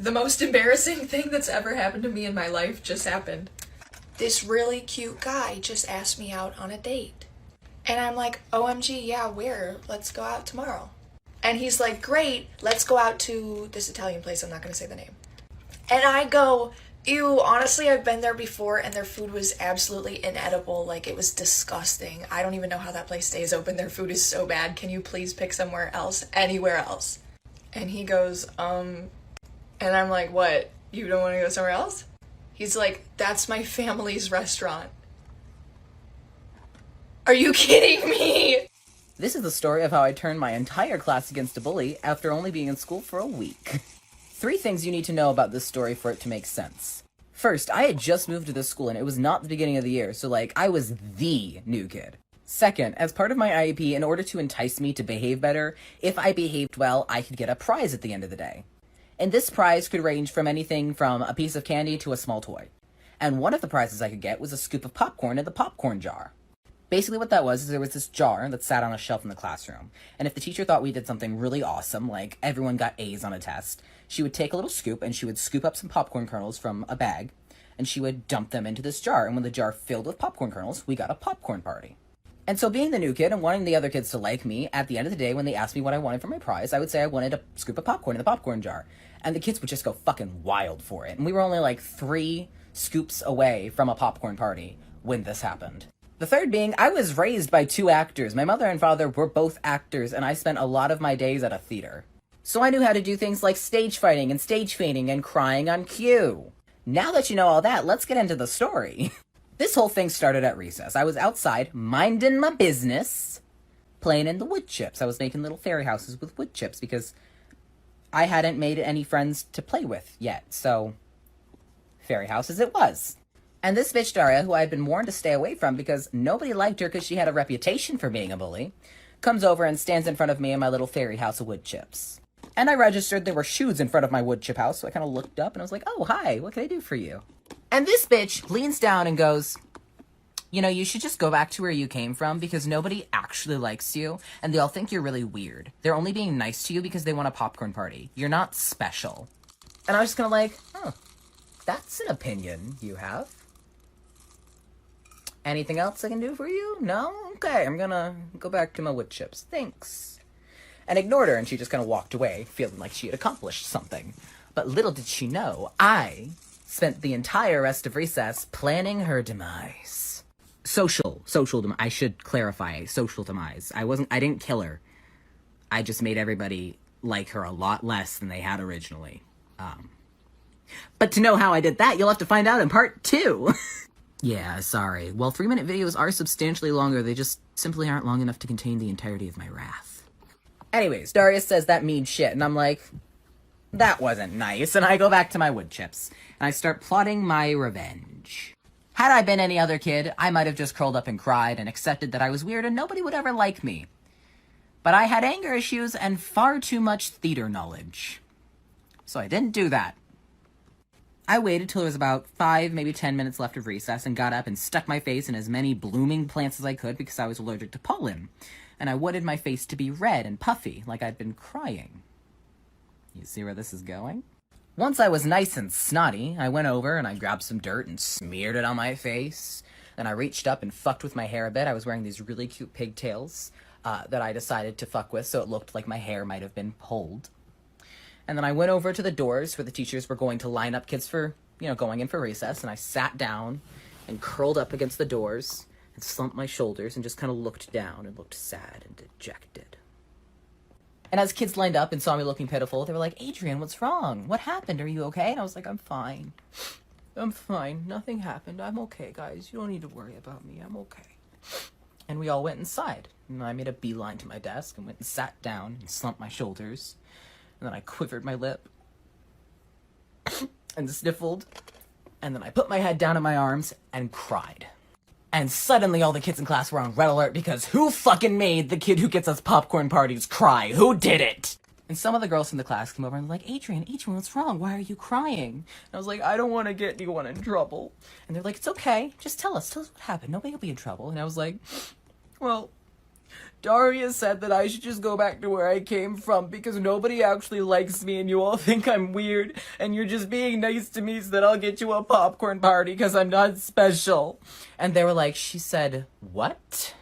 The most embarrassing thing that's ever happened to me in my life just happened. This really cute guy just asked me out on a date. And I'm like, OMG, yeah, where? Let's go out tomorrow. And he's like, great, let's go out to this Italian place, I'm not gonna say the name. And I go, ew, honestly, I've been there before and their food was absolutely inedible. Like, it was disgusting. I don't even know how that place stays open. Their food is so bad. Can you please pick somewhere else? Anywhere else. And he goes, and I'm like, what? You don't want to go somewhere else? He's like, that's my family's restaurant. Are you kidding me? This is the story of how I turned my entire class against a bully after only being in school for a week. 3 things you need to know about this story for it to make sense. First, I had just moved to this school and it was not the beginning of the year, so I was the new kid. Second, as part of my IEP, in order to entice me to behave better, if I behaved well, I could get a prize at the end of the day. And this prize could range from anything from a piece of candy to a small toy. And one of the prizes I could get was a scoop of popcorn in the popcorn jar. Basically what that was is there was this jar that sat on a shelf in the classroom, and if the teacher thought we did something really awesome, like everyone got A's on a test, she would take a little scoop and she would scoop up some popcorn kernels from a bag, and she would dump them into this jar, and when the jar filled with popcorn kernels, we got a popcorn party. And so being the new kid and wanting the other kids to like me, at the end of the day when they asked me what I wanted for my prize, I would say I wanted a scoop of popcorn in the popcorn jar, and the kids would just go fucking wild for it, and we were only 3 scoops away from a popcorn party when this happened. The third being, I was raised by 2 actors. My mother and father were both actors, and I spent a lot of my days at a theater. So I knew how to do things like stage fighting and stage fainting and crying on cue. Now that you know all that, let's get into the story. This whole thing started at recess. I was outside, minding my business, playing in the wood chips. I was making little fairy houses with wood chips because I hadn't made any friends to play with yet, so fairy houses it was. And this bitch Daria, who I had been warned to stay away from because nobody liked her because she had a reputation for being a bully, comes over and stands in front of me in my little fairy house of wood chips. And I registered there were shoes in front of my wood chip house, so I kind of looked up and I was like, oh, hi, what can I do for you? And this bitch leans down and goes, you know, you should just go back to where you came from because nobody actually likes you and they all think you're really weird. They're only being nice to you because they want a popcorn party. You're not special. And I was just kind of oh, that's an opinion you have. Anything else I can do for you? No? Okay, I'm gonna go back to my wood chips. Thanks. And ignored her, and she just kind of walked away, feeling like she had accomplished something. But little did she know, I spent the entire rest of recess planning her demise. I should clarify, social demise. I didn't kill her. I just made everybody like her a lot less than they had originally. But to know how I did that, you'll have to find out in part 2. Yeah, sorry. Well, 3-minute videos are substantially longer, they just simply aren't long enough to contain the entirety of my wrath. Anyways, Darius says that mean shit, and I'm like, that wasn't nice, and I go back to my wood chips, and I start plotting my revenge. Had I been any other kid, I might have just curled up and cried and accepted that I was weird and nobody would ever like me. But I had anger issues and far too much theater knowledge. So I didn't do that. I waited till there was about 5, maybe 10 minutes left of recess and got up and stuck my face in as many blooming plants as I could because I was allergic to pollen. And I wanted my face to be red and puffy, like I'd been crying. You see where this is going? Once I was nice and snotty, I went over and I grabbed some dirt and smeared it on my face. Then I reached up and fucked with my hair a bit. I was wearing these really cute pigtails that I decided to fuck with so it looked like my hair might have been pulled. And then I went over to the doors where the teachers were going to line up kids for, going in for recess. And I sat down and curled up against the doors and slumped my shoulders and just kind of looked down and looked sad and dejected. And as kids lined up and saw me looking pitiful, they were like, Adrian, what's wrong? What happened? Are you okay? And I was like, I'm fine. I'm fine. Nothing happened. I'm okay, guys. You don't need to worry about me. I'm okay. And we all went inside. And I made a beeline to my desk and went and sat down and slumped my shoulders. And then I quivered my lip and sniffled. And then I put my head down in my arms and cried. And suddenly all the kids in class were on red alert because who fucking made the kid who gets us popcorn parties cry? Who did it? And some of the girls from the class came over and were like, Adrian, what's wrong? Why are you crying? And I was like, I don't want to get anyone in trouble. And they're like, it's okay. Just tell us what happened. Nobody will be in trouble. And I was like, well, Daria said that I should just go back to where I came from because nobody actually likes me and you all think I'm weird and you're just being nice to me so that I'll get you a popcorn party because I'm not special. And they were like, she said, what?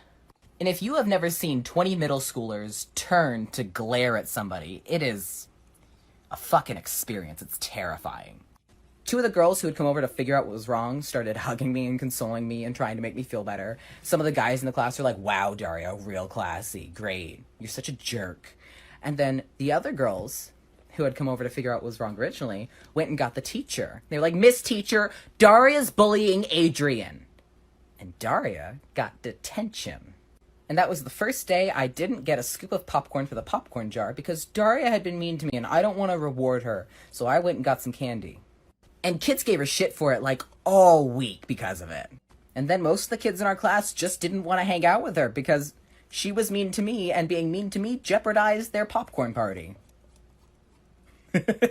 And if you have never seen 20 middle schoolers turn to glare at somebody, it is a fucking experience. It's terrifying. Two of the girls who had come over to figure out what was wrong started hugging me and consoling me and trying to make me feel better. Some of the guys in the class were like, wow, Dario, real classy, great. You're such a jerk. And then the other girls who had come over to figure out what was wrong originally went and got the teacher. They were like, Miss Teacher, Daria's bullying Adrian. And Daria got detention. And that was the first day I didn't get a scoop of popcorn for the popcorn jar because Daria had been mean to me and I don't want to reward her. So I went and got some candy. And kids gave her shit for it like all week because of it. And then most of the kids in our class just didn't want to hang out with her because she was mean to me and being mean to me jeopardized their popcorn party.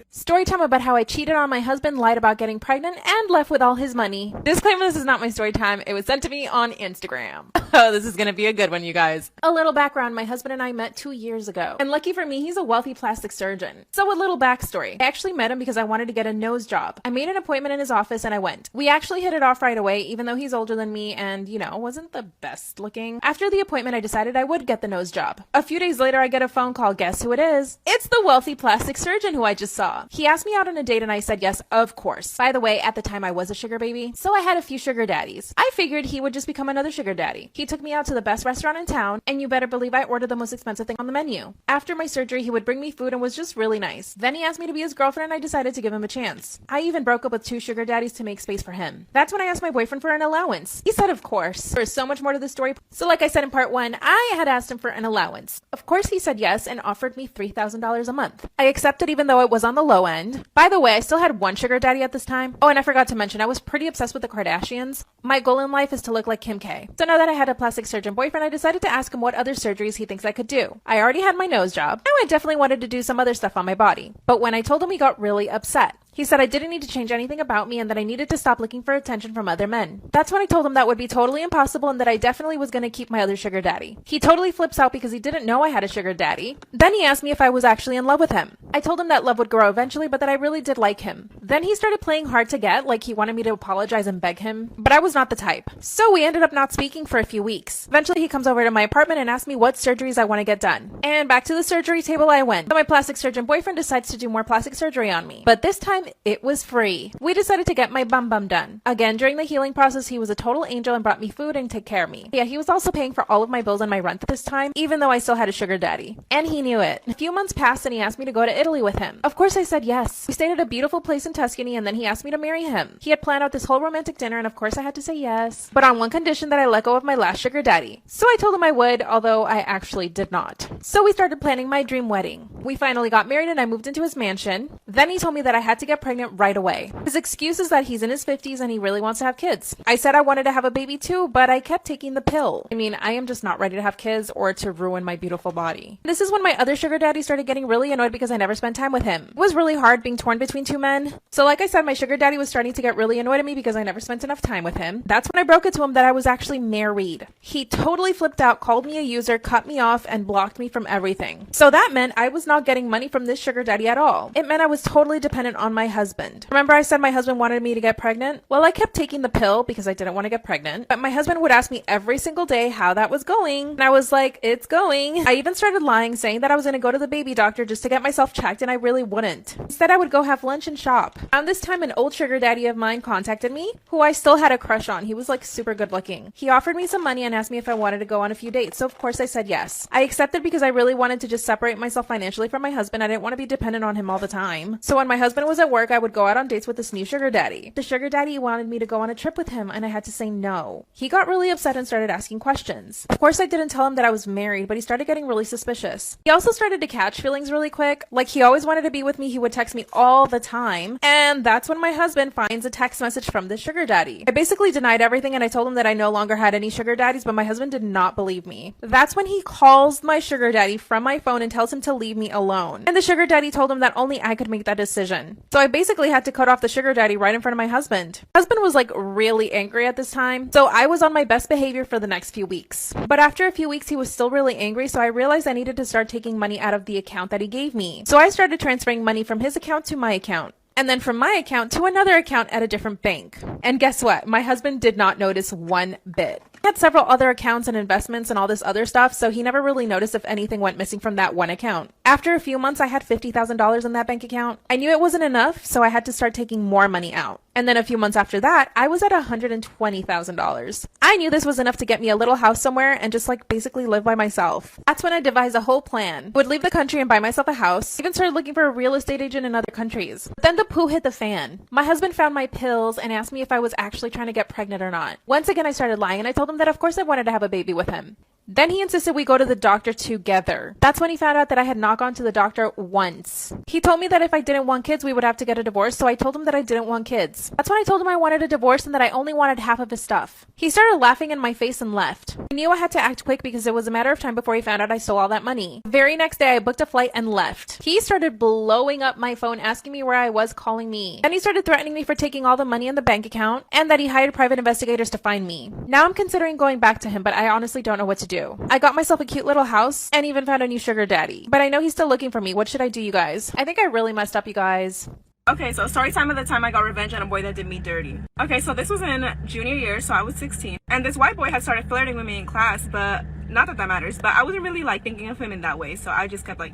Story time about how I cheated on my husband, lied about getting pregnant, and left with all his money. Disclaimer, this is not my story time. It was sent to me on Instagram. Oh, this is gonna be a good one, you guys. A little background, my husband and I met 2 years ago. And lucky for me, he's a wealthy plastic surgeon. So a little backstory. I actually met him because I wanted to get a nose job. I made an appointment in his office and I went. We actually hit it off right away, even though he's older than me and, wasn't the best looking. After the appointment, I decided I would get the nose job. A few days later, I get a phone call. Guess who it is? It's the wealthy plastic surgeon who I just saw. He asked me out on a date and I said yes, of course. By the way, at the time I was a sugar baby, so I had a few sugar daddies. I figured he would just become another sugar daddy. He took me out to the best restaurant in town, and you better believe I ordered the most expensive thing on the menu. After my surgery, he would bring me food and was just really nice. Then he asked me to be his girlfriend and I decided to give him a chance. I even broke up with 2 sugar daddies to make space for him. That's when I asked my boyfriend for an allowance. He said of course. There's so much more to the story. So like I said in part 1, I had asked him for an allowance. Of course he said yes and offered me $3,000 a month. I accepted even though it was on the low end. By the way, I still had 1 sugar daddy at this time. Oh, and I forgot to mention, I was pretty obsessed with the Kardashians. My goal in life is to look like Kim K. So now that I had a plastic surgeon boyfriend, I decided to ask him what other surgeries he thinks I could do. I already had my nose job. Now I definitely wanted to do some other stuff on my body. But when I told him, he got really upset. He said I didn't need to change anything about me and that I needed to stop looking for attention from other men. That's when I told him that would be totally impossible and that I definitely was going to keep my other sugar daddy. He totally flips out because he didn't know I had a sugar daddy. Then he asked me if I was actually in love with him. I told him that love would grow eventually, but that I really did like him. Then he started playing hard to get, like he wanted me to apologize and beg him, but I was not the type. So we ended up not speaking for a few weeks. Eventually he comes over to my apartment and asks me what surgeries I want to get done. And back to the surgery table I went. So my plastic surgeon boyfriend decides to do more plastic surgery on me. But this time it was free. We decided to get my bum done. Again, during the healing process, he was a total angel and brought me food and took care of me. Yeah, he was also paying for all of my bills and my rent this time, even though I still had a sugar daddy. And he knew it. A few months passed and he asked me to go to Italy with him. Of course I said yes. We stayed at a beautiful place in Tuscany and then he asked me to marry him. He had planned out this whole romantic dinner and of course I had to say yes. But on one condition, that I let go of my last sugar daddy. So I told him I would, although I actually did not. So we started planning my dream wedding. We finally got married and I moved into his mansion. Then he told me that I had to get pregnant right away. His excuse is that he's in his 50s and he really wants to have kids. I said I wanted to have a baby too, but I kept taking the pill. I mean, I am just not ready to have kids or to ruin my beautiful body. This is when my other sugar daddy started getting really annoyed because I never spent time with him. It was really hard being torn between 2 men. So like I said, my sugar daddy was starting to get really annoyed at me because I never spent enough time with him. That's when I broke it to him that I was actually married. He totally flipped out, called me a user, cut me off, and blocked me from everything. So that meant I was not getting money from this sugar daddy at all. It meant I was totally dependent on my husband. Remember I said my husband wanted me to get pregnant? Well, I kept taking the pill because I didn't want to get pregnant, but my husband would ask me every single day how that was going, and I was like, it's going. I even started lying, saying that I was going to go to the baby doctor just to get myself checked, and I really wouldn't. Instead, I would go have lunch and shop. Around this time, an old sugar daddy of mine contacted me, who I still had a crush on. He was like super good looking. He offered me some money and asked me if I wanted to go on a few dates, so of course I said yes. I accepted because I really wanted to just separate myself financially from my husband. I didn't want to be dependent on him all the time. So when my husband was at work, I would go out on dates with this new sugar daddy. The sugar daddy wanted me to go on a trip with him and I had to say no. He got really upset and started asking questions. Of course I didn't tell him that I was married, but he started getting really suspicious. He also started to catch feelings really quick. Like he always wanted to be with me, he would text me all the time. And that's when my husband finds a text message from this sugar daddy. I basically denied everything and I told him that I no longer had any sugar daddies, but my husband did not believe me. That's when he calls my sugar daddy from my phone and tells him to leave me me alone. And the sugar daddy told him that only I could make that decision. So I basically had to cut off the sugar daddy right in front of my husband. My husband was like really angry at this time, so I was on my best behavior for the next few weeks. But after a few weeks, he was still really angry, so I realized I needed to start taking money out of the account that he gave me. So I started transferring money from his account to my account, and then from my account to another account at a different bank. And guess what? My husband did not notice one bit. He had several other accounts and investments and all this other stuff, so he never really noticed if anything went missing from that one account. After a few months, I had $50,000 in that bank account. I knew it wasn't enough, so I had to start taking more money out. And then a few months after that, I was at $120,000. I knew this was enough to get me a little house somewhere and just like basically live by myself. That's when I devised a whole plan. Would leave the country and buy myself a house. Even started looking for a real estate agent in other countries. But then the poo hit the fan. My husband found my pills and asked me if I was actually trying to get pregnant or not. Once again, I started lying and I told him that of course I wanted to have a baby with him. Then he insisted we go to the doctor together. That's when he found out that I had not gone to the doctor once. He told me that if I didn't want kids, we would have to get a divorce, so I told him that I didn't want kids. That's when I told him I wanted a divorce and that I only wanted half of his stuff. He started laughing in my face and left. I knew I had to act quick because it was a matter of time before he found out I stole all that money. The very next day, I booked a flight and left. He started blowing up my phone, asking me where I was, calling me. Then he started threatening me for taking all the money in the bank account and that he hired private investigators to find me. Now I'm considering going back to him, but I honestly don't know what to do. I got myself a cute little house and even found a new sugar daddy. But I know he's still looking for me. What should I do, you guys? I think I really messed up, you guys. Okay, so story time of the time I got revenge on a boy that did me dirty. Okay, so this was in junior year, so I was 16. And this white boy had started flirting with me in class, but not that that matters. But I wasn't really like thinking of him in that way, so I just kept like,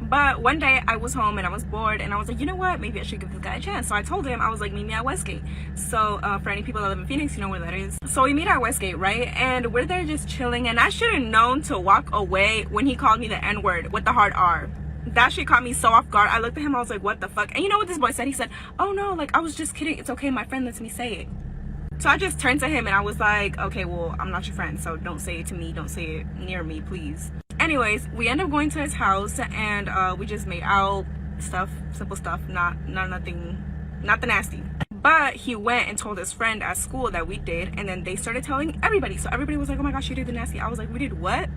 But one day I was home and I was bored and I was like, you know what, maybe I should give this guy a chance. So I told him, I was like, meet me at Westgate. So for any people that live in Phoenix, you know where that is. So we meet at Westgate, right? And we're there just chilling, and I should have known to walk away when he called me the N-word with the hard R. That shit caught me so off guard. I looked at him, I was like, what the fuck? And you know what this boy said? He said, oh no, like I was just kidding. It's okay, my friend lets me say it. So I just turned to him and I was like, okay, well, I'm not your friend, so don't say it to me. Don't say it near me, please. Anyways, we ended up going to his house and we just made out, stuff, simple stuff, not the nasty. But he went and told his friend at school that we did, and then they started telling everybody. So everybody was like, oh my gosh, you did the nasty. I was like, we did what?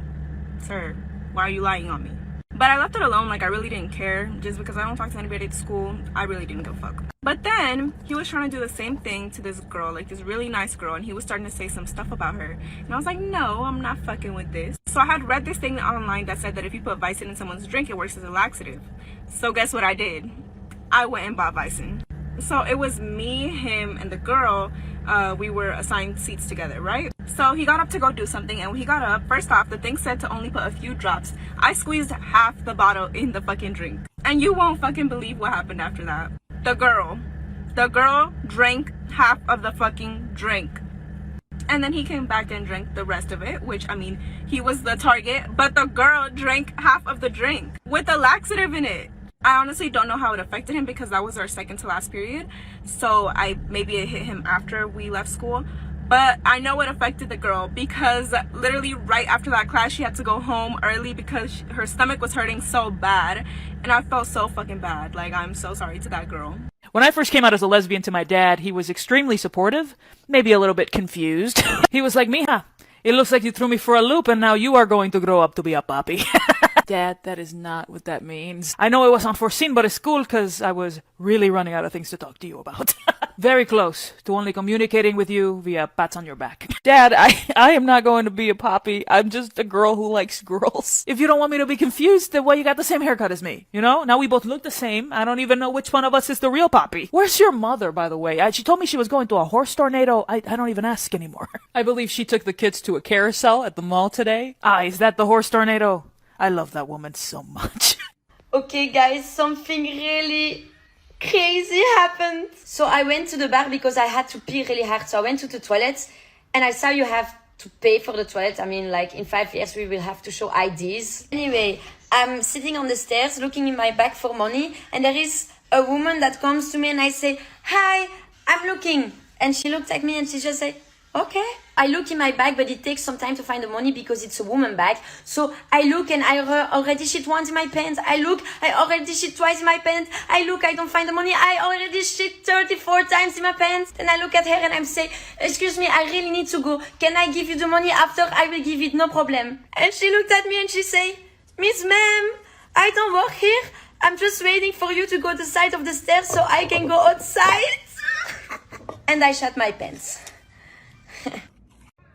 Sir, why are you lying on me? But I left it alone, like I really didn't care, just because I don't talk to anybody at school. I really didn't give a fuck. But then he was trying to do the same thing to this girl, like this really nice girl, and he was starting to say some stuff about her. And I was like, no, I'm not fucking with this. So I had read this thing online that said that if you put Vicin in someone's drink, it works as a laxative. So guess what I did? I went and bought Vicin. So it was me, him, and the girl. We were assigned seats together, right? So he got up to go do something, and when he got up, first off, the thing said to only put a few drops. I squeezed half the bottle in the fucking drink. And you won't fucking believe what happened after that. The girl drank half of the fucking drink. And then he came back and drank the rest of it, which, I mean, he was the target, but the girl drank half of the drink with a laxative in it. I honestly don't know how it affected him because that was our second to last period. So maybe it hit him after we left school. But I know it affected the girl because literally right after that class, she had to go home early because her stomach was hurting so bad. And I felt so fucking bad. Like, I'm so sorry to that girl. When I first came out as a lesbian to my dad, he was extremely supportive, maybe a little bit confused. He was like, mija, it looks like you threw me for a loop and now you are going to grow up to be a papi. Dad, that is not what that means. I know it was unforeseen, but it's cool because I was really running out of things to talk to you about. Very close to only communicating with you via pats on your back. Dad, I am not going to be a poppy. I'm just a girl who likes girls. If you don't want me to be confused, then why you got the same haircut as me? You know? Now we both look the same. I don't even know which one of us is the real poppy. Where's your mother, by the way? She told me she was going to a horse tornado. I don't even ask anymore. I believe she took the kids to a carousel at the mall today. Is that the horse tornado? I love that woman so much. Okay, guys, something really crazy happened. So I went to the bar because I had to pee really hard. So I went to the toilet and I saw you have to pay for the toilet. I mean, like in 5 years, we will have to show IDs. Anyway, I'm sitting on the stairs looking in my bag for money. And there is a woman that comes to me and I say, hi, I'm looking. And she looked at me and she just said, okay. I look in my bag, but it takes some time to find the money because it's a woman bag. So I look and I already shit once in my pants. I look, I already shit twice in my pants. I look, I don't find the money. I already shit 34 times in my pants. Then I look at her and I'm say, excuse me, I really need to go. Can I give you the money after? I will give it, no problem. And she looked at me and she say, Miss Ma'am, I don't work here. I'm just waiting for you to go to the side of the stairs so I can go outside. And I shut my pants.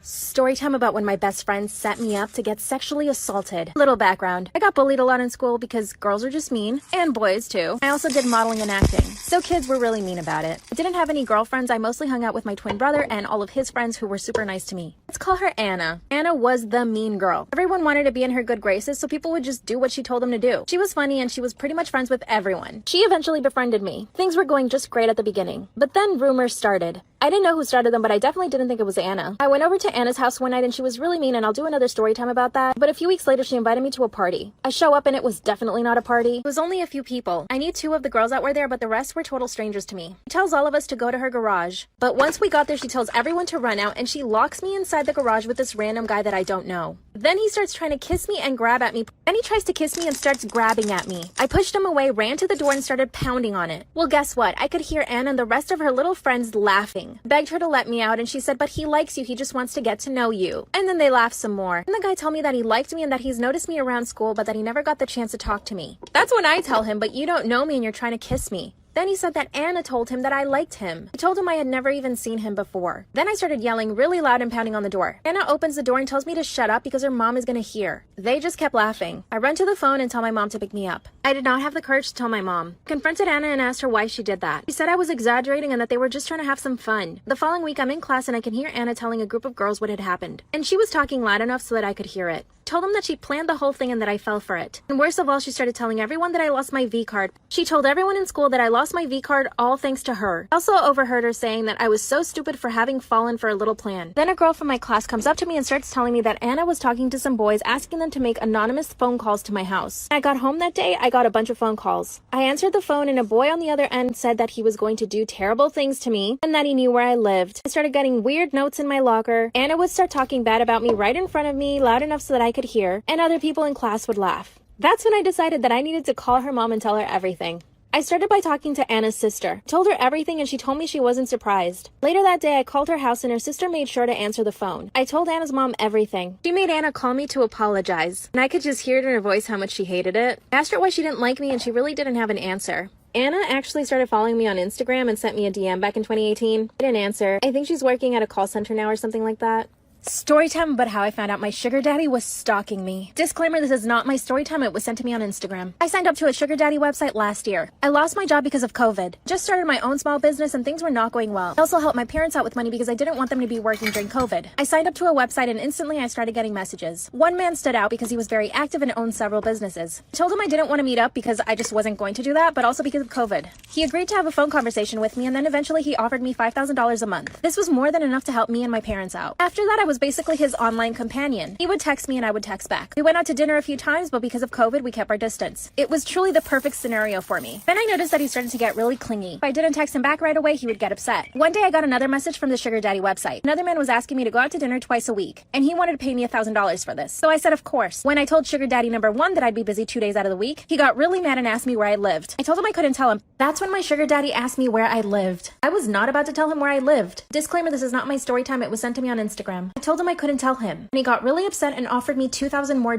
Story time about when my best friend set me up to get sexually assaulted. Little background. I got bullied a lot in school because girls are just mean, and boys too. I also did modeling and acting, so kids were really mean about it. I didn't have any girlfriends. I mostly hung out with my twin brother and all of his friends who were super nice to me. Let's call her Anna. Anna was the mean girl. Everyone wanted to be in her good graces, so people would just do what she told them to do. She was funny and she was pretty much friends with everyone. She eventually befriended me. Things were going just great at the beginning, but then rumors started. I didn't know who started them, but I definitely didn't think it was Anna. I went over to Anna's house one night and she was really mean, and I'll do another story time about that. But a few weeks later, she invited me to a party. I show up and it was definitely not a party. It was only a few people. I knew 2 of the girls that were there, but the rest were total strangers to me. She tells all of us to go to her garage. But once we got there, she tells everyone to run out and she locks me inside the garage with this random guy that I don't know. Then he starts trying to kiss me and grab at me. Then he tries to kiss me and starts grabbing at me. I pushed him away, ran to the door, and started pounding on it. Well, guess what? I could hear Anna and the rest of her little friends laughing. Begged her to let me out, and she said, but he likes you. He just wants to get to know you. And then they laughed some more. And the guy told me that he liked me and that he's noticed me around school, but that he never got the chance to talk to me. That's when I tell him, but you don't know me and you're trying to kiss me. Then he said that Anna told him that I liked him. I told him I had never even seen him before. Then I started yelling really loud and pounding on the door. Anna opens the door and tells me to shut up because her mom is gonna hear. They just kept laughing. I run to the phone and tell my mom to pick me up. I did not have the courage to tell my mom. I confronted Anna and asked her why she did that. She said I was exaggerating and that they were just trying to have some fun. The following week I'm in class and I can hear Anna telling a group of girls what had happened. And she was talking loud enough so that I could hear it. Told them that she planned the whole thing and that I fell for it. And worst of all, she started telling everyone that I lost my V card. She told everyone in school that I lost my V card all thanks to her. I also overheard her saying that I was so stupid for having fallen for a little plan. Then a girl from my class comes up to me and starts telling me that Anna was talking to some boys, asking them to make anonymous phone calls to my house. When I got home that day, I got a bunch of phone calls. I answered the phone and a boy on the other end said that he was going to do terrible things to me and that he knew where I lived. I started getting weird notes in my locker. Anna would start talking bad about me right in front of me, loud enough so that I could hear, and other people in class would laugh. That's when I decided that I needed to call her mom and tell her everything. I started by talking to Anna's sister. I told her everything and she told me she wasn't surprised. Later that day, I called her house and her sister made sure to answer the phone. I told Anna's mom everything. She made Anna call me to apologize, and I could just hear it in her voice how much she hated it. I asked her why she didn't like me and she really didn't have an answer. Anna actually started following me on Instagram and sent me a DM back in 2018. I didn't answer. I think she's working at a call center now or something like that. Storytime about how I found out my sugar daddy was stalking me. Disclaimer, this is not my storytime, it was sent to me on Instagram. I signed up to a sugar daddy website last year. I lost my job because of COVID. Just started my own small business and things were not going well. I also helped my parents out with money because I didn't want them to be working during COVID. I signed up to a website and instantly I started getting messages. One man stood out because he was very active and owned several businesses. I told him I didn't want to meet up because I just wasn't going to do that, but also because of COVID. He agreed to have a phone conversation with me and then eventually he offered me $5,000 a month. This was more than enough to help me and my parents out. After that, I was basically his online companion. He would text me and I would text back. We went out to dinner a few times, but because of COVID, we kept our distance. It was truly the perfect scenario for me. Then I noticed that he started to get really clingy. If I didn't text him back right away, he would get upset. One day I got another message from the sugar daddy website. Another man was asking me to go out to dinner twice a week, and he wanted to pay me $1,000 for this. So I said, of course. When I told sugar daddy number 1 that I'd be busy 2 days out of the week, he got really mad and asked me where I lived. I told him I couldn't tell him. That's when my sugar daddy asked me where I lived. I was not about to tell him where I lived. Disclaimer, this is not my story time. It was sent to me on Instagram. I told him I couldn't tell him, and he got really upset and offered me $2,000 more,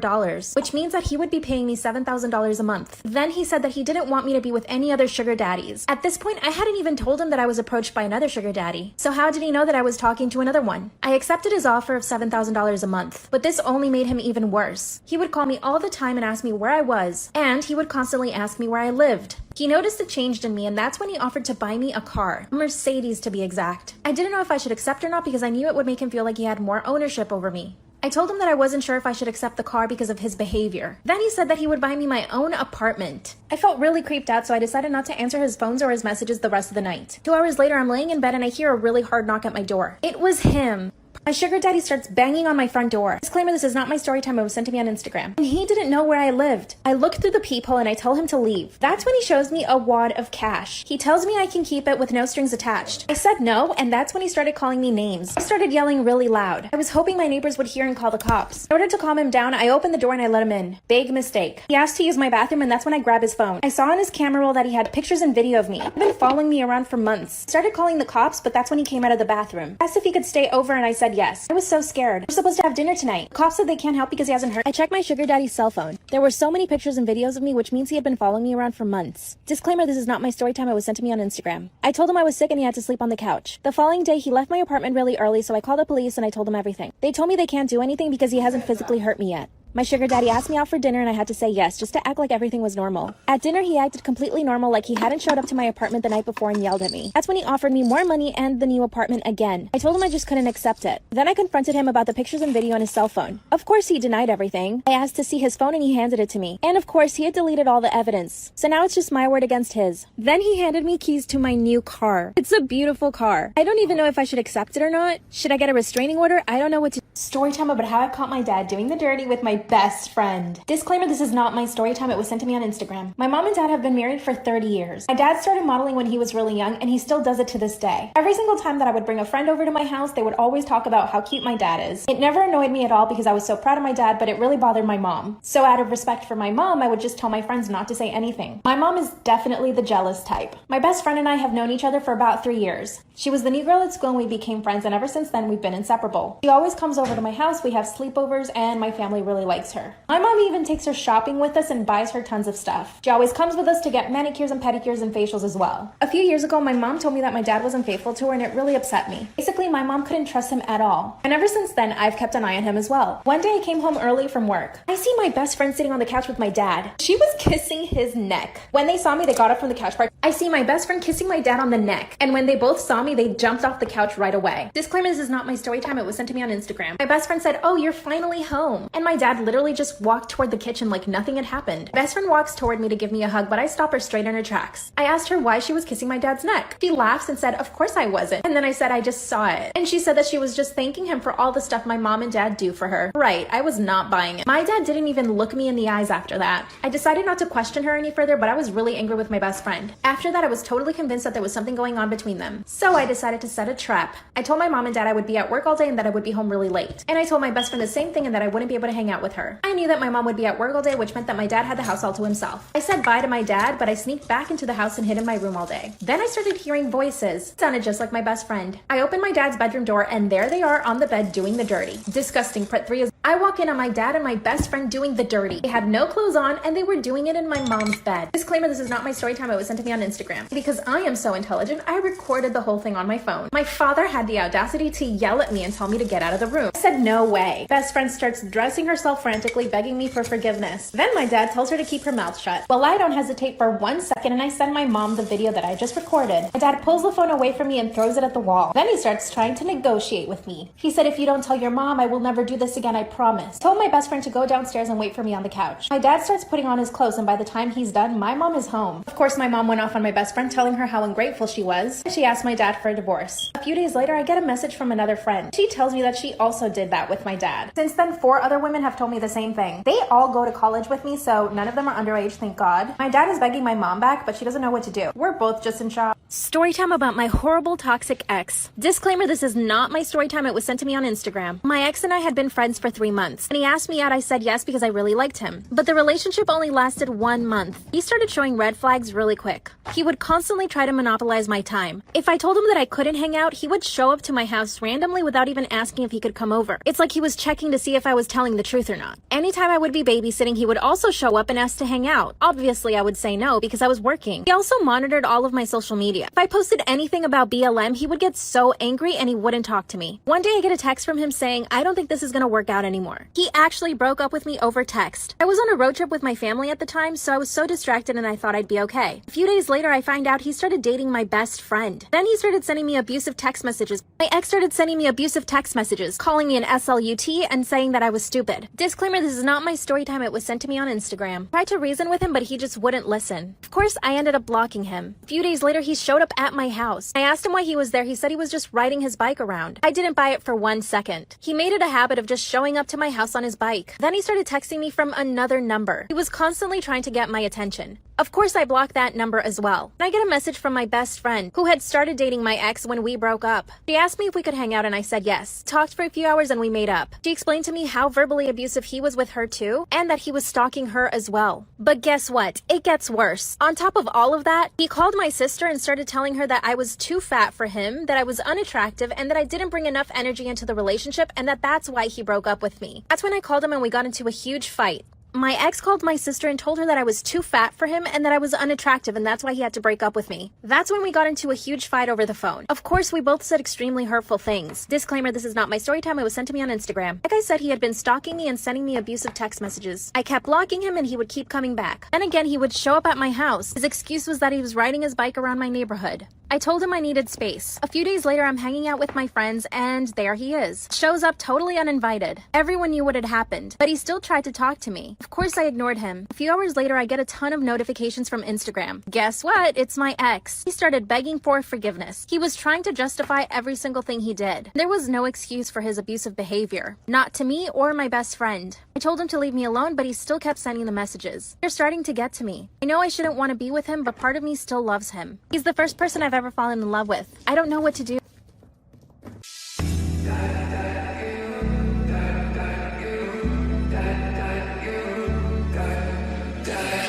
which means that he would be paying me $7,000 a month. Then he said that he didn't want me to be with any other sugar daddies. At this point, I hadn't even told him that I was approached by another sugar daddy. So how did he know that I was talking to another one? I accepted his offer of $7,000 a month, but this only made him even worse. He would call me all the time and ask me where I was, and he would constantly ask me where I lived. He noticed the change in me, and that's when he offered to buy me a car. A Mercedes, to be exact. I didn't know if I should accept or not because I knew it would make him feel like he had more ownership over me. I told him that I wasn't sure if I should accept the car because of his behavior. Then he said that he would buy me my own apartment. I felt really creeped out, so I decided not to answer his phones or his messages the rest of the night. 2 hours later, I'm laying in bed and I hear a really hard knock at my door. It was him. My sugar daddy starts banging on my front door. Disclaimer, this is not my story time. It was sent to me on Instagram. And he didn't know where I lived. I look through the peephole and I tell him to leave. That's when he shows me a wad of cash. He tells me I can keep it with no strings attached. I said no, and that's when he started calling me names. I started yelling really loud. I was hoping my neighbors would hear and call the cops. In order to calm him down, I opened the door and I let him in. Big mistake. He asked to use my bathroom, and that's when I grabbed his phone. I saw on his camera roll that he had pictures and video of me. He'd been following me around for months. I started calling the cops, but that's when he came out of the bathroom. I asked if he could stay over and I said said yes. I was so scared. We're supposed to have dinner tonight. Cops said they can't help because he hasn't hurt. I checked my sugar daddy's cell phone. There were so many pictures and videos of me, which means he had been following me around for months. Disclaimer, this is not my story time. It was sent to me on Instagram. I told him I was sick and he had to sleep on the couch. The following day, he left my apartment really early, so I called the police and I told them everything. They told me they can't do anything because he hasn't physically hurt me yet. My sugar daddy asked me out for dinner and I had to say yes, just to act like everything was normal. At dinner, he acted completely normal, like he hadn't showed up to my apartment the night before and yelled at me. That's when he offered me more money and the new apartment again. I told him I just couldn't accept it. Then I confronted him about the pictures and video on his cell phone. Of course, he denied everything. I asked to see his phone and he handed it to me. And of course, he had deleted all the evidence. So now it's just my word against his. Then he handed me keys to my new car. It's a beautiful car. I don't even know if I should accept it or not. Should I get a restraining order? I don't know what to... Story time about how I caught my dad doing the dirty with my best friend. Disclaimer, this is not my story time. It was sent to me on Instagram. My mom and dad have been married for 30 years. My dad started modeling when he was really young and he still does it to this day. Every single time that I would bring a friend over to my house, they would always talk about how cute my dad is. It never annoyed me at all because I was so proud of my dad, but it really bothered my mom. So out of respect for my mom, I would just tell my friends not to say anything. My mom is definitely the jealous type. My best friend and I have known each other for about 3 years. She was the new girl at school and we became friends, and ever since then we've been inseparable. She always comes over to my house, we have sleepovers, and my family really likes her. My mom even takes her shopping with us and buys her tons of stuff. She always comes with us to get manicures and pedicures and facials as well. A few years ago, my mom told me that my dad wasn't faithful to her and it really upset me. Basically, my mom couldn't trust him at all. And ever since then, I've kept an eye on him as well. One day I came home early from work. I see my best friend sitting on the couch with my dad. She was kissing his neck. When they saw me, they got up from the couch part. I see my best friend kissing my dad on the neck. And when they both saw me, they jumped off the couch right away. Disclaimer, this is not my story time. It was sent to me on Instagram. My best friend said, "Oh, you're finally home." And my dad literally just walked toward the kitchen like nothing had happened. My best friend walks toward me to give me a hug, but I stop her straight in her tracks. I asked her why she was kissing my dad's neck. She laughs and said, "Of course I wasn't." And then I said, "I just saw it." And she said that she was just thanking him for all the stuff my mom and dad do for her. Right, I was not buying it. My dad didn't even look me in the eyes after that. I decided not to question her any further, but I was really angry with my best friend. After that, I was totally convinced that there was something going on between them. So I decided to set a trap. I told my mom and dad I would be at work all day and that I would be home really late. And I told my best friend the same thing and that I wouldn't be able to hang out with her. I knew that my mom would be at work all day, which meant that my dad had the house all to himself. I said bye to my dad, but I sneaked back into the house and hid in my room all day. Then I started hearing voices. It sounded just like my best friend. I opened my dad's bedroom door and there they are on the bed doing the dirty. Disgusting. Part 3 is I walk in on my dad and my best friend doing the dirty. They had no clothes on and they were doing it in my mom's bed. Disclaimer, this is not my story time. It was sent to me on Instagram. Because I am so intelligent, I recorded the whole thing on my phone. My father had the audacity to yell at me and tell me to get out of the room. I said no way. Best friend starts dressing herself frantically, begging me for forgiveness. Then my dad tells her to keep her mouth shut. Well, I don't hesitate for 1 second and I send my mom the video that I just recorded. My dad pulls the phone away from me and throws it at the wall. Then he starts trying to negotiate with me. He said, "If you don't tell your mom, I will never do this again, I promise." I told my best friend to go downstairs and wait for me on the couch. My dad starts putting on his clothes and by the time he's done, my mom is home. Of course, my mom went off on my best friend telling her how ungrateful she was. She asked my dad for a divorce. A few days later, I get a message from another friend. She tells me that she also did that with my dad. Since then, 4 other women have told me the same thing. They all go to college with me, so none of them are underage, thank God. My dad is begging my mom back, but she doesn't know what to do. We're both just in shock. Story time about my horrible toxic ex. Disclaimer, this is not my story time. It was sent to me on Instagram. My ex and I had been friends for 3 months. When he asked me out, I said yes because I really liked him. But the relationship only lasted 1 month. He started showing red flags really quick. He would constantly try to monopolize my time. If I told him that I couldn't hang out, he would show up to my house randomly without even asking if he could come over. It's like he was checking to see if I was telling the truth or not. Anytime I would be babysitting, he would also show up and ask to hang out. Obviously, I would say no because I was working. He also monitored all of my social media. If I posted anything about BLM, he would get so angry and he wouldn't talk to me. One day I get a text from him saying, "I don't think this is gonna work out anymore." He actually broke up with me over text. I was on a road trip with my family at the time, so I was so distracted and I thought I'd be okay. A few days later, I find out he started dating my best friend. Then he started sending me abusive text messages. My ex started sending me abusive text messages, calling me an SLUT and saying that I was stupid. Disclaimer, this is not my story time. It was sent to me on Instagram. I tried to reason with him, but he just wouldn't listen. Of course, I ended up blocking him. A few days later, he showed up at my house. I asked him why he was there. He said he was just riding his bike around. I didn't buy it for 1 second. He made it a habit of just showing up to my house on his bike. Then he started texting me from another number. He was constantly trying to get my attention. Of course, I blocked that number as well. And I get a message from my best friend, who had started dating my ex when we broke up. She asked me if we could hang out and I said yes. Talked for a few hours and we made up. She explained to me how verbally abusive curious if he was with her too, and that he was stalking her as well. But guess what? It gets worse. On top of all of that, he called my sister and started telling her that I was too fat for him, that I was unattractive, and that I didn't bring enough energy into the relationship, and that's why he broke up with me. That's when I called him and we got into a huge fight. My ex called my sister and told her that I was too fat for him and that I was unattractive and that's why he had to break up with me. That's when we got into a huge fight over the phone. Of course, we both said extremely hurtful things. Disclaimer, this is not my story time. It was sent to me on Instagram. Like I said, he had been stalking me and sending me abusive text messages. I kept blocking him and he would keep coming back. Then again, he would show up at my house. His excuse was that he was riding his bike around my neighborhood. I told him I needed space. A few days later, I'm hanging out with my friends and there he is. Shows up totally uninvited. Everyone knew what had happened, but he still tried to talk to me. Of course, I ignored him. A few hours later, I get a ton of notifications from Instagram. Guess what? It's my ex. He started begging for forgiveness. He was trying to justify every single thing he did. There was no excuse for his abusive behavior. Not to me or my best friend. I told him to leave me alone, but he still kept sending the messages. They're starting to get to me. I know I shouldn't want to be with him, but part of me still loves him. He's the first person I've ever fallen in love with. I don't know what to do.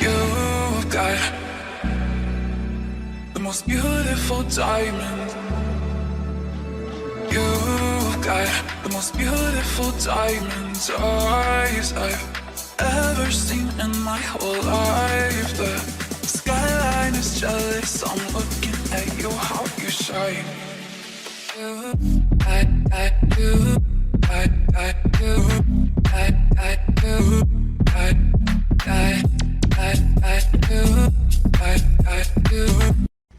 You've got the most beautiful diamond. You've got the most beautiful diamond's eyes I've ever seen in my whole life. The skyline is jealous, I'm looking at you, how you shine.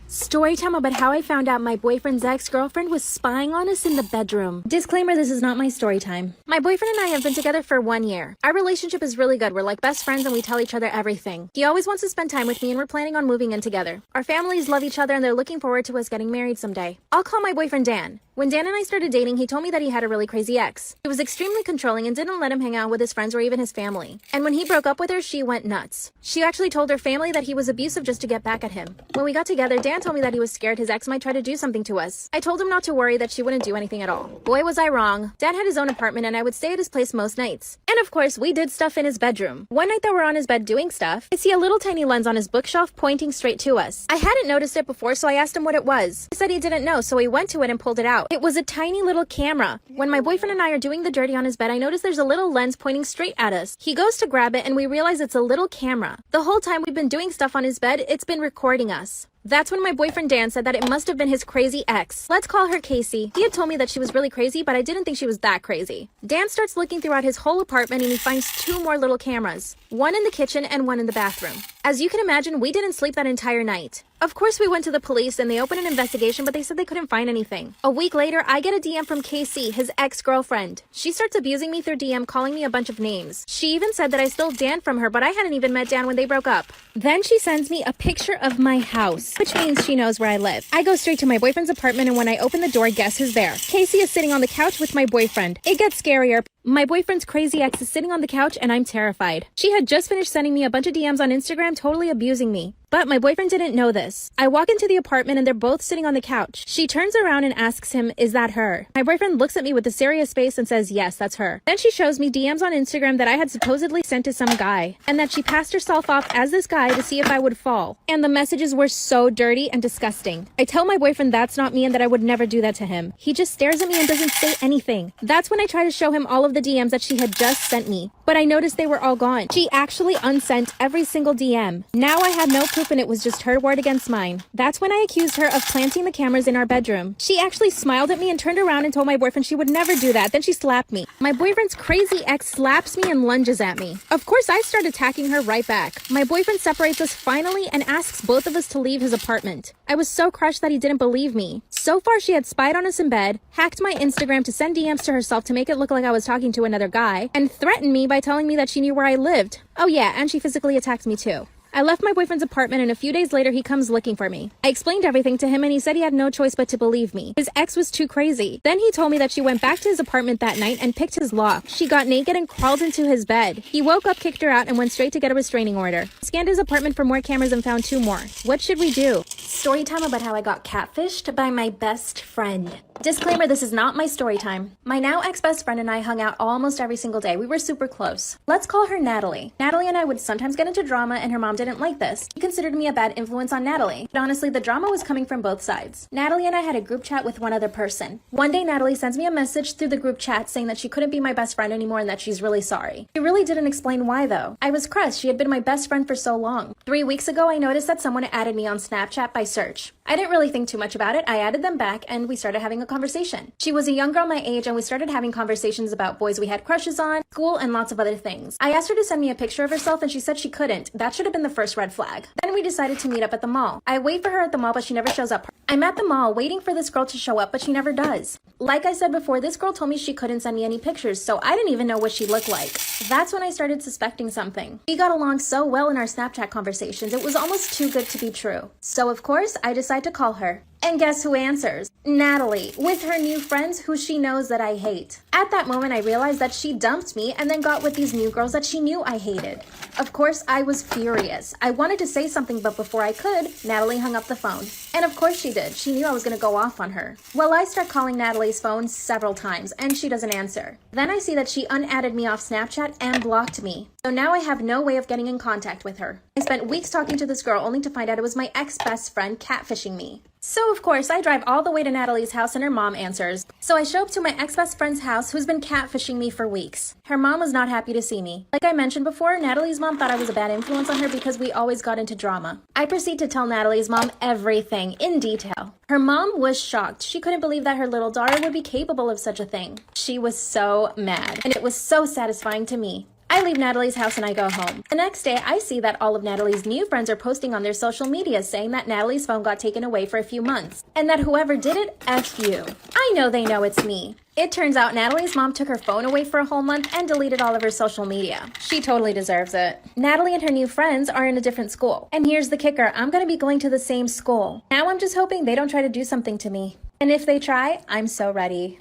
Storytime about how I found out my boyfriend's ex-girlfriend was spying on us in the bedroom. Disclaimer, this is not my story time. My boyfriend and I have been together for 1 year. Our relationship is really good. We're like best friends and we tell each other everything. He always wants to spend time with me and we're planning on moving in together. Our families love each other and they're looking forward to us getting married someday. I'll call my boyfriend Dan. When Dan and I started dating, he told me that he had a really crazy ex. He was extremely controlling and didn't let him hang out with his friends or even his family. And when he broke up with her, she went nuts. She actually told her family that he was abusive just to get back at him. When we got together, Dan told me that he was scared his ex might try to do something to us. I told him not to worry, that she wouldn't do anything at all. Boy, was I wrong. Dan had his own apartment and I would stay at his place most nights. And of course, we did stuff in his bedroom. One night that we're on his bed doing stuff, I see a little tiny lens on his bookshelf pointing straight to us. I hadn't noticed it before, so I asked him what it was. He said he didn't know, so he went to it and pulled it out. It was a tiny little camera. When my boyfriend and I are doing the dirty on his bed, I notice there's a little lens pointing straight at us. He goes to grab it and we realize it's a little camera. The whole time we've been doing stuff on his bed, it's been recording us. That's when my boyfriend Dan said that it must have been his crazy ex. Let's call her Casey. He had told me that she was really crazy, but I didn't think she was that crazy. Dan starts looking throughout his whole apartment and he finds 2 more little cameras. One in the kitchen and one in the bathroom. As you can imagine, we didn't sleep that entire night. Of course, we went to the police and they opened an investigation, but they said they couldn't find anything. A week later, I get a DM from Casey, his ex-girlfriend. She starts abusing me through DM, calling me a bunch of names. She even said that I stole Dan from her, but I hadn't even met Dan when they broke up. Then she sends me a picture of my house, which means she knows where I live. I go straight to my boyfriend's apartment and when I open the door, guess who's there? Casey is sitting on the couch with my boyfriend. It gets scarier. My boyfriend's crazy ex is sitting on the couch and I'm terrified. She had just finished sending me a bunch of DMs on Instagram totally abusing me. But my boyfriend didn't know this. I walk into the apartment and they're both sitting on the couch. She turns around and asks him, is that her? My boyfriend looks at me with a serious face and says, yes, that's her. Then she shows me DMs on Instagram that I had supposedly sent to some guy and that she passed herself off as this guy to see if I would fall. And the messages were so dirty and disgusting. I tell my boyfriend that's not me and that I would never do that to him. He just stares at me and doesn't say anything. That's when I try to show him all of the DMs that she had just sent me. But I noticed they were all gone. She actually unsent every single DM. Now I had no proof and it was just her word against mine. That's when I accused her of planting the cameras in our bedroom. She actually smiled at me and turned around and told my boyfriend she would never do that. Then she slapped me. My boyfriend's crazy ex slaps me and lunges at me. Of course, I start attacking her right back. My boyfriend separates us finally and asks both of us to leave his apartment. I was so crushed that he didn't believe me. So far, she had spied on us in bed, hacked my Instagram to send DMs to herself to make it look like I was talking to another guy, and threatened me by telling me that she knew where I lived. Oh yeah, and she physically attacked me too. I left my boyfriend's apartment and a few days later he comes looking for me. I explained everything to him and he said he had no choice but to believe me. His ex was too crazy. Then he told me that she went back to his apartment that night and picked his lock. She got naked and crawled into his bed. He woke up, kicked her out, and went straight to get a restraining order. Scanned his apartment for more cameras and found 2 more. What should we do? Story time about how I got catfished by my best friend. Disclaimer, this is not my story time. My now ex-best friend and I hung out almost every single day. We were super close. Let's call her Natalie. Natalie and I would sometimes get into drama, and her mom didn't like this. She considered me a bad influence on Natalie. But honestly, the drama was coming from both sides. Natalie and I had a group chat with one other person. One day, Natalie sends me a message through the group chat saying that she couldn't be my best friend anymore and that she's really sorry. She really didn't explain why, though. I was crushed. She had been my best friend for so long. 3 weeks ago, I noticed that someone added me on Snapchat by search. I didn't really think too much about it. I added them back, and we started having a conversation. She was a young girl my age, and we started having conversations about boys we had crushes on, school, and lots of other things. I asked her to send me a picture of herself, and she said she couldn't. That should have been the first red flag. Then we decided to meet up at the mall. I wait for her at the mall, but she never shows up. I'm at the mall waiting for this girl to show up, but she never does. Like I said before, this girl told me she couldn't send me any pictures, so I didn't even know what she looked like. That's when I started suspecting something. We got along so well in our Snapchat conversations, it was almost too good to be true. So of course, I decide to call her. And guess who answers? Natalie, with her new friends who she knows that I hate. At that moment, I realized that she dumped me and then got with these new girls that she knew I hated. Of course, I was furious. I wanted to say something, but before I could, Natalie hung up the phone. And of course she did. She knew I was going to go off on her. Well, I start calling Natalie's phone several times, and she doesn't answer. Then I see that she unadded me off Snapchat and blocked me. So now I have no way of getting in contact with her. I spent weeks talking to this girl only to find out it was my ex-best friend catfishing me. So of course, I drive all the way to Natalie's house and her mom answers. So I show up to my ex-best friend's house who's been catfishing me for weeks. Her mom was not happy to see me. Like I mentioned before, Natalie's mom thought I was a bad influence on her because we always got into drama. I proceed to tell Natalie's mom everything in detail. Her mom was shocked. She couldn't believe that her little daughter would be capable of such a thing. She was so mad, and it was so satisfying to me. I leave Natalie's house and I go home. The next day, I see that all of Natalie's new friends are posting on their social media saying that Natalie's phone got taken away for a few months, and that whoever did it, F you. I know they know it's me. It turns out Natalie's mom took her phone away for a whole month and deleted all of her social media. She totally deserves it. Natalie and her new friends are in a different school. And here's the kicker, I'm gonna be going to the same school. Now I'm just hoping they don't try to do something to me. And if they try, I'm so ready.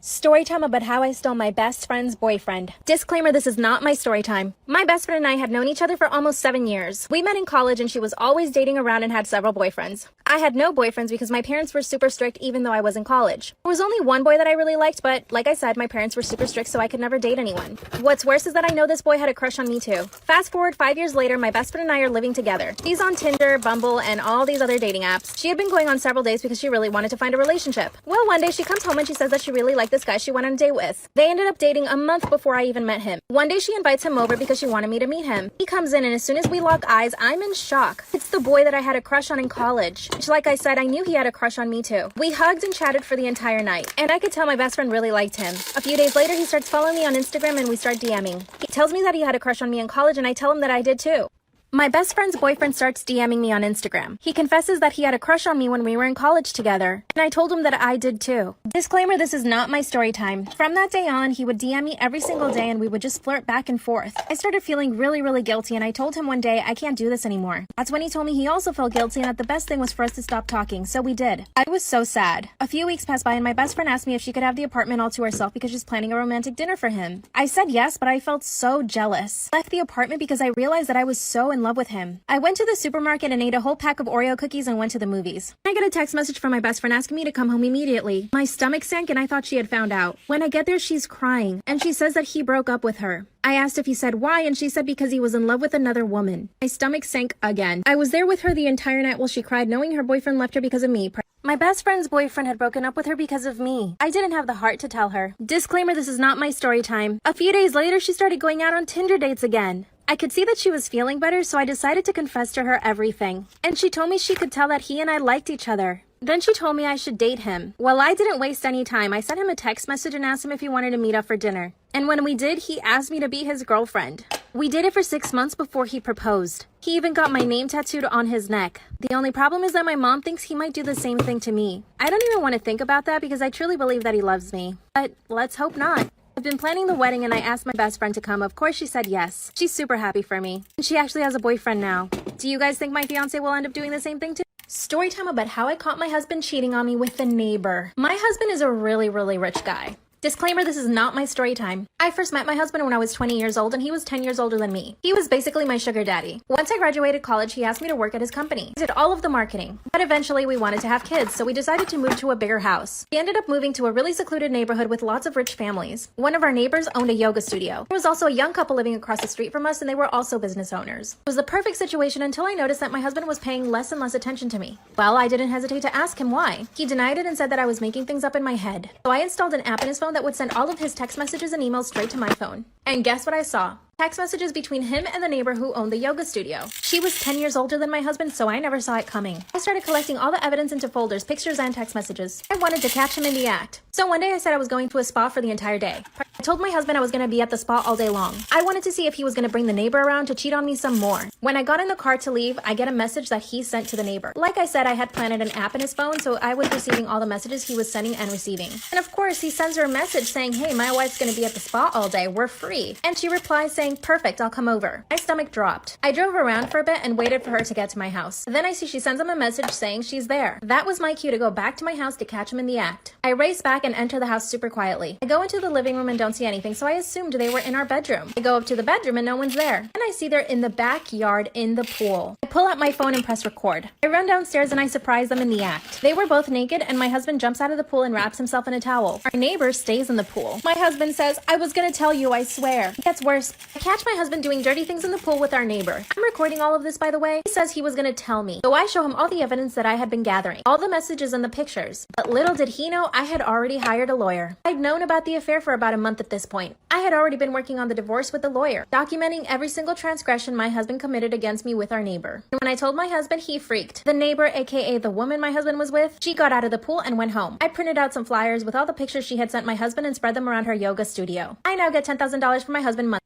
Story time about how I stole my best friend's boyfriend. Disclaimer, this is not my story time. My best friend and I had known each other for almost 7 years. We met in college and she was always dating around and had several boyfriends. I had no boyfriends because my parents were super strict even though I was in college. There was only one boy that I really liked, but like I said, my parents were super strict so I could never date anyone. What's worse is that I know this boy had a crush on me too. Fast forward 5 years later, my best friend and I are living together. She's on Tinder, Bumble, and all these other dating apps. She had been going on several dates because she really wanted to find a relationship. Well, one day she comes home and she says that she really liked this guy she went on a date with. They ended up dating a month before I even met him. One day she invites him over because she wanted me to meet him. He comes in and as soon as we lock eyes, I'm in shock. It's the boy that I had a crush on in college. Which, like I said, I knew he had a crush on me too. We hugged and chatted for the entire night, and I could tell my best friend really liked him. A few days later, he starts following me on Instagram and we start DMing. He tells me that he had a crush on me in college and I tell him that I did too. My best friend's boyfriend starts DMing me on Instagram. He confesses that he had a crush on me when we were in college together, and I told him that I did too. Disclaimer, this is not my story time. From that day on, he would DM me every single day and we would just flirt back and forth. I started feeling really guilty and I told him one day I can't do this anymore. That's when he told me he also felt guilty and that the best thing was for us to stop talking, so we did. I was so sad. A few weeks passed by and my best friend asked me if she could have the apartment all to herself because she's planning a romantic dinner for him. I said yes, but I felt so jealous. I left the apartment because I realized that I was so in love with him. I went to the supermarket and ate a whole pack of Oreo cookies and went to the movies. I get a text message from my best friend asking me to come home immediately. My stomach sank and I thought she had found out. When I get there, she's crying and she says that he broke up with her. I asked if he said why and she said because he was in love with another woman. My stomach sank again. I was there with her the entire night while she cried, knowing her boyfriend left her because of me. My best friend's boyfriend had broken up with her because of me. I didn't have the heart to tell her. Disclaimer, this is not my story time. A few days later, she started going out on Tinder dates again. I could see that she was feeling better, so I decided to confess to her everything. And she told me she could tell that he and I liked each other. Then she told me I should date him. Well, I didn't waste any time. I sent him a text message and asked him if he wanted to meet up for dinner. And when we did, he asked me to be his girlfriend. We dated for 6 months before he proposed. He even got my name tattooed on his neck. The only problem is that my mom thinks he might do the same thing to me. I don't even want to think about that because I truly believe that he loves me. But let's hope not. I've been planning the wedding and I asked my best friend to come. Of course she said yes. She's super happy for me. And she actually has a boyfriend now. Do you guys think my fiance will end up doing the same thing too? Story time about how I caught my husband cheating on me with the neighbor. My husband is a really rich guy. Disclaimer, this is not my story time. I first met my husband when I was 20 years old and he was 10 years older than me. He was basically my sugar daddy. Once I graduated college, he asked me to work at his company. I did all of the marketing. But eventually we wanted to have kids, so we decided to move to a bigger house. We ended up moving to a really secluded neighborhood with lots of rich families. One of our neighbors owned a yoga studio. There was also a young couple living across the street from us and they were also business owners. It was the perfect situation until I noticed that my husband was paying less and less attention to me. Well, I didn't hesitate to ask him why. He denied it and said that I was making things up in my head. So I installed an app in his phone that would send all of his text messages and emails straight to my phone. And guess what I saw? Text messages between him and the neighbor who owned the yoga studio. She was 10 years older than my husband, so I never saw it coming. I started collecting all the evidence into folders, pictures, and text messages. I wanted to catch him in the act. So one day I said I was going to a spa for the entire day. I told my husband I was going to be at the spa all day long. I wanted to see if he was going to bring the neighbor around to cheat on me some more. When I got in the car to leave, I get a message that he sent to the neighbor. Like I said, I had planted an app in his phone, so I was receiving all the messages he was sending and receiving. And of course, he sends her a message saying, "Hey, my wife's going to be at the spa all day. We're free." And she replies saying, "Perfect, I'll come over." My stomach dropped. I drove around for a bit and waited for her to get to my house. Then I see she sends him a message saying she's there. That was my cue to go back to my house to catch him in the act. I race back and enter the house super quietly. I go into the living room and don't see anything, so I assumed they were in our bedroom. I go up to the bedroom and no one's there. And I see they're in the backyard in the pool. I pull out my phone and press record. I run downstairs and I surprise them in the act. They were both naked and my husband jumps out of the pool and wraps himself in a towel. Our neighbor stays in the pool. My husband says, "I was gonna tell you, I swear." It gets worse. I catch my husband doing dirty things in the pool with our neighbor. I'm recording all of this, by the way. He says he was gonna tell me. So I show him all the evidence that I had been gathering, all the messages and the pictures. But little did he know I had already hired a lawyer. I'd known about the affair for about a month at this point. I had already been working on the divorce with the lawyer, documenting every single transgression my husband committed against me with our neighbor. And when I told my husband, he freaked. The neighbor, aka the woman my husband was with, she got out of the pool and went home. I printed out some flyers with all the pictures she had sent my husband and spread them around her yoga studio. I now get $10,000 for my husband monthly.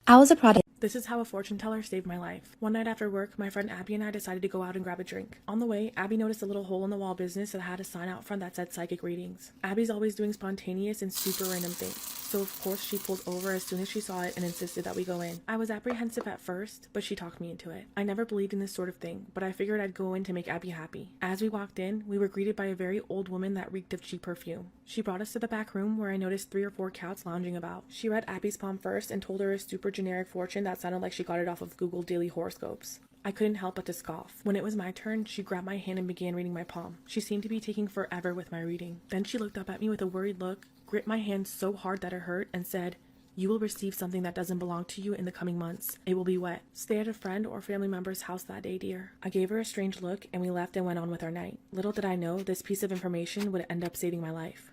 I was a prodigy. This is how a fortune teller saved my life. One night after work, my friend Abby and I decided to go out and grab a drink. On the way, Abby noticed a little hole in the wall business that had a sign out front that said psychic readings. Abby's always doing spontaneous and super random things, so of course she pulled over as soon as she saw it and insisted that we go in. I was apprehensive at first, but she talked me into it. I never believed in this sort of thing, but I figured I'd go in to make Abby happy. As we walked in, we were greeted by a very old woman that reeked of cheap perfume. She brought us to the back room where I noticed 3 or 4 cats lounging about. She read Abby's palm first and told her a super generic fortune that sounded like she got it off of Google Daily Horoscopes. I couldn't help but to scoff. When it was my turn, she grabbed my hand and began reading my palm. She seemed to be taking forever with my reading. Then she looked up at me with a worried look, gripped my hand so hard that it hurt, and said, "You will receive something that doesn't belong to you in the coming months. It will be wet. Stay at a friend or family member's house that day, dear." I gave her a strange look and we left and went on with our night. Little did I know this piece of information would end up saving my life.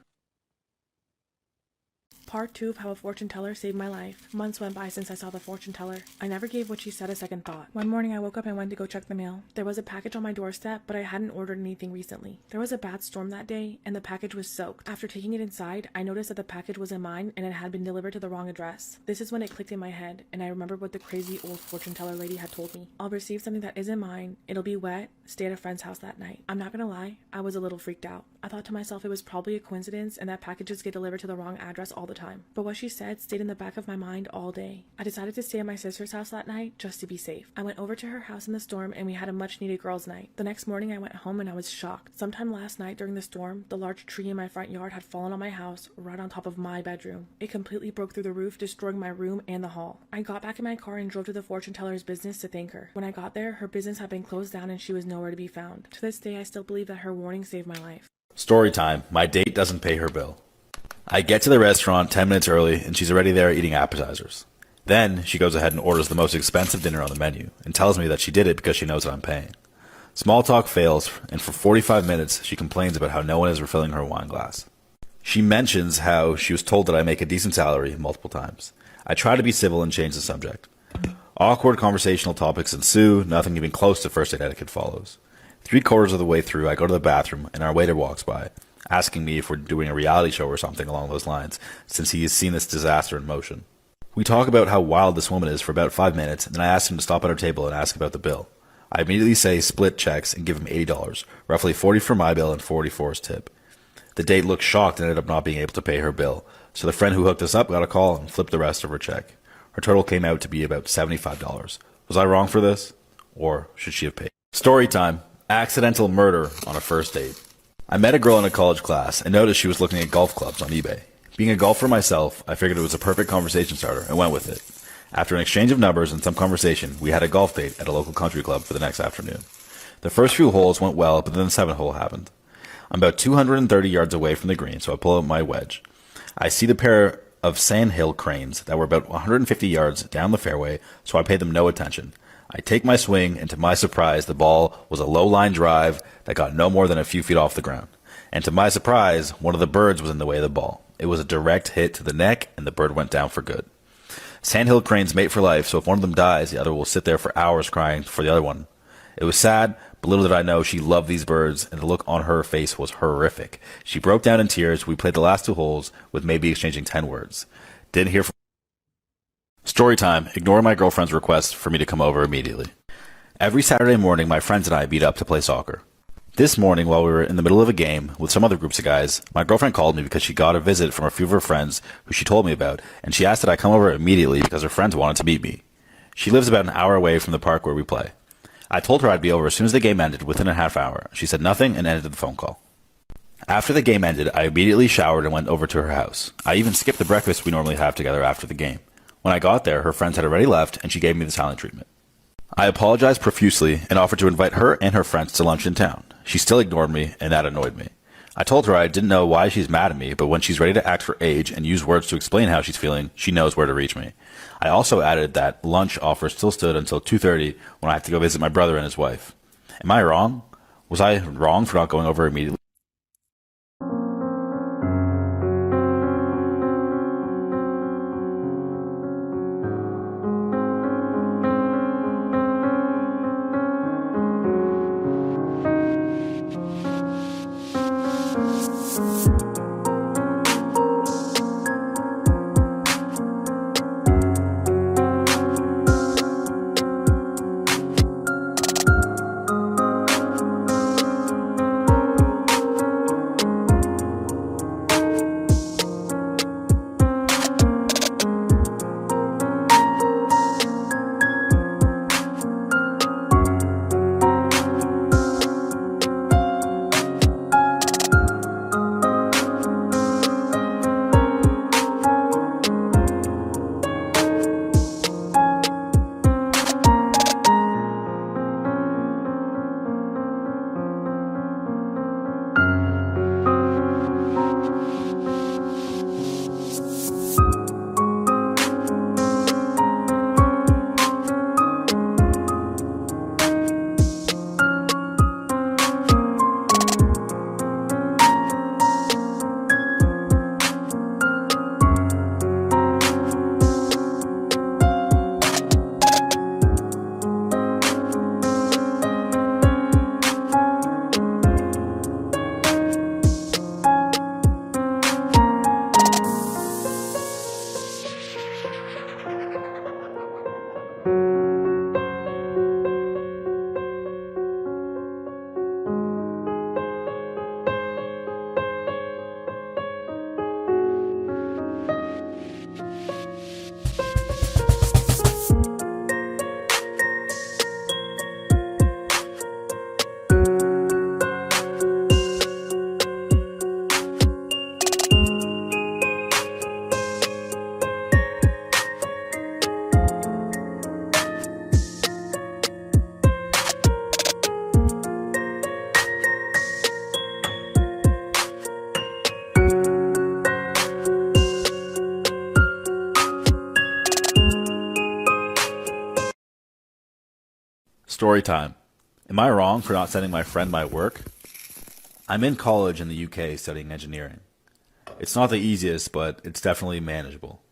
Part 2 of how a fortune teller saved my life. Months went by since I saw the fortune teller. I never gave what she said a second thought. One morning I woke up and went to go check the mail. There was a package on my doorstep, but I hadn't ordered anything recently. There was a bad storm that day, and the package was soaked. After taking it inside, I noticed that the package wasn't mine and it had been delivered to the wrong address. This is when it clicked in my head, and I remembered what the crazy old fortune teller lady had told me. I'll receive something that isn't mine, it'll be wet, stay at a friend's house that night. I'm not gonna lie, I was a little freaked out. I thought to myself it was probably a coincidence and that packages get delivered to the wrong address all the time. But what she said stayed in the back of my mind all day. I decided to stay at my sister's house that night just to be safe. I went over to her house in the storm and we had a much needed girls' night. The next morning I went home and I was shocked. Sometime last night during the storm, the large tree in my front yard had fallen on my house right on top of my bedroom. It completely broke through the roof, destroying my room and the hall. I got back in my car and drove to the fortune teller's business to thank her. When I got there, her business had been closed down and she was nowhere to be found. To this day, I still believe that her warning saved my life. Storytime. My date doesn't pay her bill. I get to the restaurant 10 minutes early and she's already there eating appetizers. Then she goes ahead and orders the most expensive dinner on the menu and tells me that she did it because she knows that I'm paying. Small talk fails, and for 45 minutes she complains about how no one is refilling her wine glass. She mentions how she was told that I make a decent salary multiple times. I try to be civil and change the subject. Awkward conversational topics ensue, nothing even close to first date etiquette follows. 3/4 of the way through, I go to the bathroom and our waiter walks by, asking me if we're doing a reality show or something along those lines, since he has seen this disaster in motion. We talk about how wild this woman is for about 5 minutes, and then I ask him to stop at our table and ask about the bill. I immediately say split checks and give him $80, roughly $40 for my bill and $40 for his tip. The date looked shocked and ended up not being able to pay her bill, so the friend who hooked us up got a call and flipped the rest of her check. Her total came out to be about $75. Was I wrong for this? Or should she have paid? Story time. Accidental murder on a first date. I met a girl in a college class and noticed she was looking at golf clubs on eBay. Being a golfer myself, I figured it was a perfect conversation starter and went with it. After an exchange of numbers and some conversation, we had a golf date at a local country club for the next afternoon. The first few holes went well, but then the 7th hole happened. I'm about 230 yards away from the green, so I pull out my wedge. I see the pair of sandhill cranes that were about 150 yards down the fairway, so I pay them no attention. I take my swing, and to my surprise, the ball was a low-line drive that got no more than a few feet off the ground. And to my surprise, one of the birds was in the way of the ball. It was a direct hit to the neck, and the bird went down for good. Sandhill cranes mate for life, so if one of them dies, the other will sit there for hours crying for the other one. It was sad, but little did I know she loved these birds, and the look on her face was horrific. She broke down in tears. We played the last 2 holes with maybe exchanging 10 words. Didn't hear from... Story time. Ignore my girlfriend's request for me to come over immediately. Every Saturday morning, my friends and I meet up to play soccer. This morning, while we were in the middle of a game with some other groups of guys, my girlfriend called me because she got a visit from a few of her friends who she told me about, and she asked that I come over immediately because her friends wanted to meet me. She lives about an hour away from the park where we play. I told her I'd be over as soon as the game ended, within a half hour. She said nothing and ended the phone call. After the game ended, I immediately showered and went over to her house. I even skipped the breakfast we normally have together after the game. When I got there, her friends had already left, and she gave me the silent treatment. I apologized profusely and offered to invite her and her friends to lunch in town. She still ignored me, and that annoyed me. I told her I didn't know why she's mad at me, but when she's ready to act her age and use words to explain how she's feeling, she knows where to reach me. I also added that lunch offer still stood until 2:30 when I have to go visit my brother and his wife. Am I wrong? Was I wrong for not going over immediately? Story time. Am I wrong for not sending my friend my work? I'm in college in the UK studying engineering. It's not the easiest, but it's definitely manageable.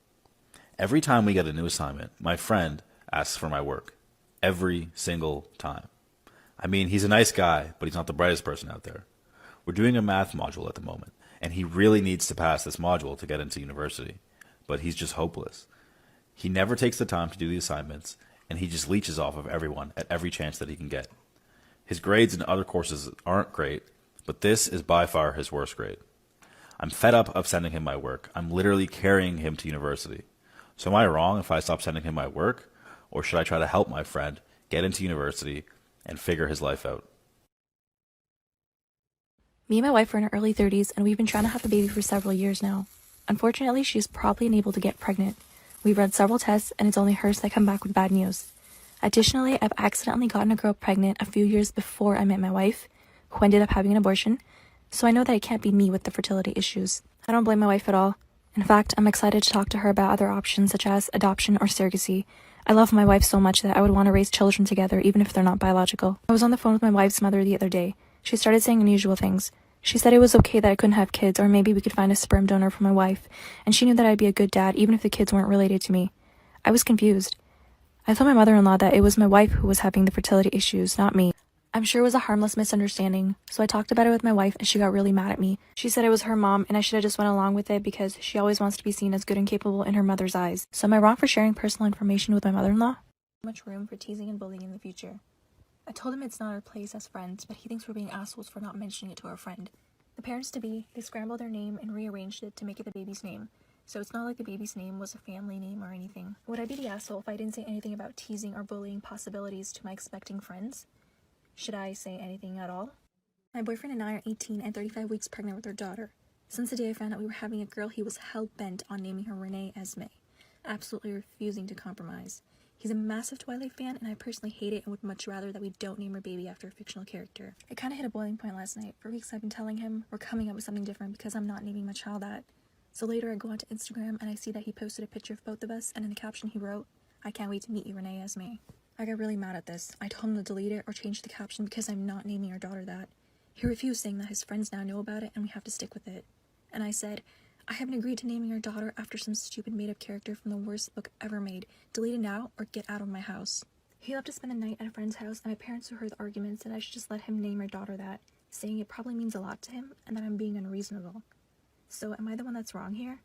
Every time we get a new assignment, my friend asks for my work. Every single time. I mean, he's a nice guy, but he's not the brightest person out there. We're doing a math module at the moment, and he really needs to pass this module to get into university, but he's just hopeless. He never takes the time to do the assignments, and he just leeches off of everyone at every chance that he can get. His grades in other courses aren't great, but this is by far his worst grade. I'm fed up of sending him my work. I'm literally carrying him to university. So am I wrong if I stop sending him my work? Or should I try to help my friend get into university and figure his life out? Me and my wife are in our early 30s, and we've been trying to have a baby for several years now. Unfortunately, she's probably unable to get pregnant. We've run several tests, and it's only hers that come back with bad news. Additionally, I've accidentally gotten a girl pregnant a few years before I met my wife, who ended up having an abortion, so I know that it can't be me with the fertility issues. I don't blame my wife at all. In fact, I'm excited to talk to her about other options such as adoption or surrogacy. I love my wife so much that I would want to raise children together even if they're not biological. I was on the phone with my wife's mother the other day. She started saying unusual things. She said it was okay that I couldn't have kids, or maybe we could find a sperm donor for my wife, and she knew that I'd be a good dad even if the kids weren't related to me. I was confused. I told my mother-in-law that it was my wife who was having the fertility issues, not me. I'm sure it was a harmless misunderstanding, so I talked about it with my wife and she got really mad at me. She said it was her mom and I should have just went along with it because she always wants to be seen as good and capable in her mother's eyes. So am I wrong for sharing personal information with my mother-in-law? Much room for teasing and bullying in the future. I told him it's not our place as friends, but he thinks we're being assholes for not mentioning it to our friend. The parents-to-be, they scrambled their name and rearranged it to make it the baby's name. So it's not like the baby's name was a family name or anything. Would I be the asshole if I didn't say anything about teasing or bullying possibilities to my expecting friends? Should I say anything at all? My boyfriend and I are 18 and 35 weeks pregnant with our daughter. Since the day I found out we were having a girl, he was hell-bent on naming her Renee Esme, absolutely refusing to compromise. He's a massive Twilight fan, and I personally hate it and would much rather that we don't name our baby after a fictional character. It kind of hit a boiling point last night. For weeks I've been telling him we're coming up with something different because I'm not naming my child that. So later I go onto Instagram and I see that he posted a picture of both of us, and in the caption he wrote, "I can't wait to meet you, Renee Esme." I got really mad at this. I told him to delete it or change the caption because I'm not naming our daughter that. He refused, saying that his friends now know about it and we have to stick with it. And I said, I haven't agreed to naming our daughter after some stupid made-up character from the worst book ever made. Delete it now or get out of my house. He left to spend the night at a friend's house, and my parents, who heard the arguments, said I should just let him name our daughter that, saying it probably means a lot to him and that I'm being unreasonable. So am I the one that's wrong here?